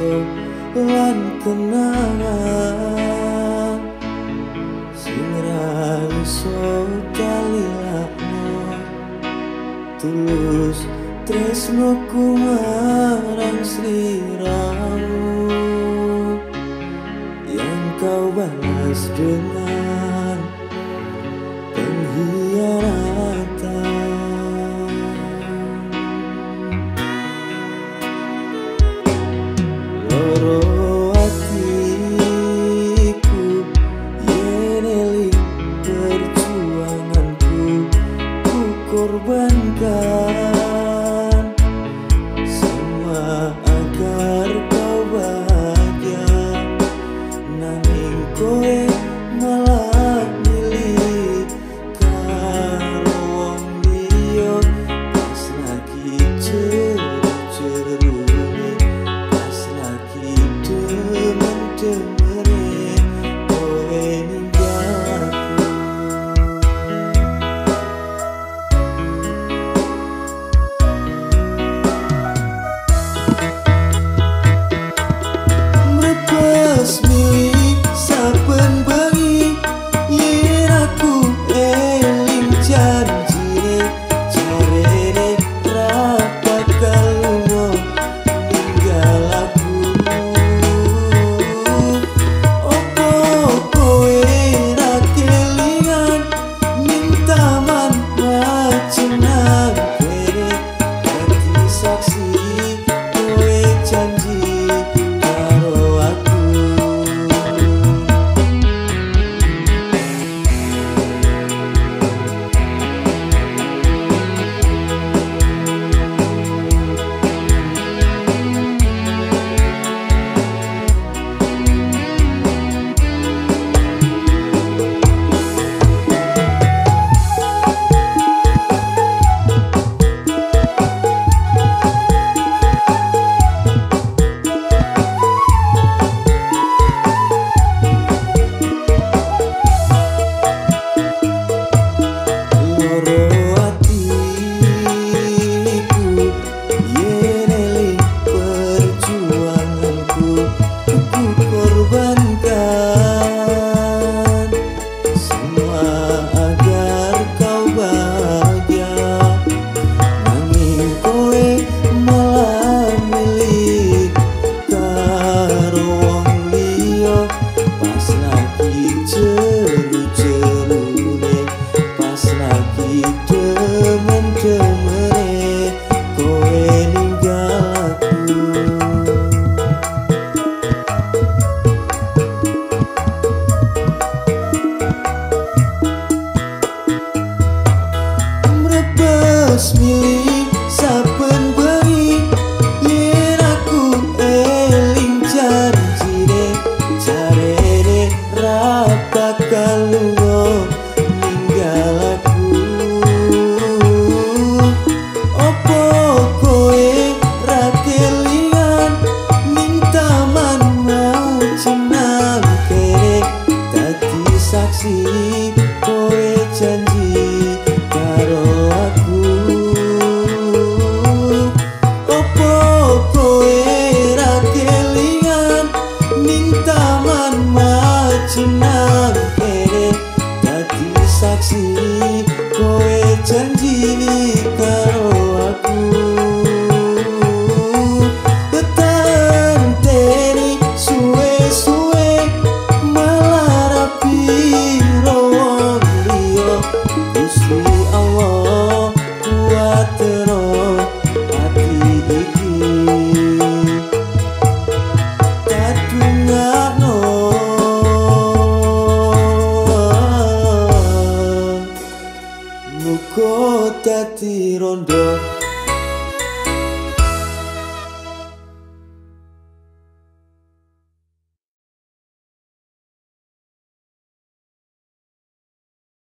foto lan kenangan sing ra iso kalilakno. Tulus tresnoku marang sliramu yang kau balas dengan pengkhianatan. Loro hatiku yen eling perjuanganku, ku korbankan semua agar kau bahagia. Nanging kowe malah milih karo wong liya, pas lagi jeru-jerune, pas lagi demen-demene kowe ninggal aku. Mlepas milih saben bengi yen aku eling janjine, jarene ra bakal lunga ninggal aku. Opo kowe ra kelingan minta man majenang kene, dadi saksi kowe janji karo aku. Milih saben bengi yen aku eling janjine, jarene ra bakal lunga ninggal aku. Opo kowe ra kelingan minta man mau jenang kene, dadi saksi kowe janji karo aku. Jenang kene, dadi saksi kowe janji karo aku. Betanteni suwe-suwe malah rapi wong liya, Gusti Allah kuwatno ati iki. Kadungakno muga dadi rondo.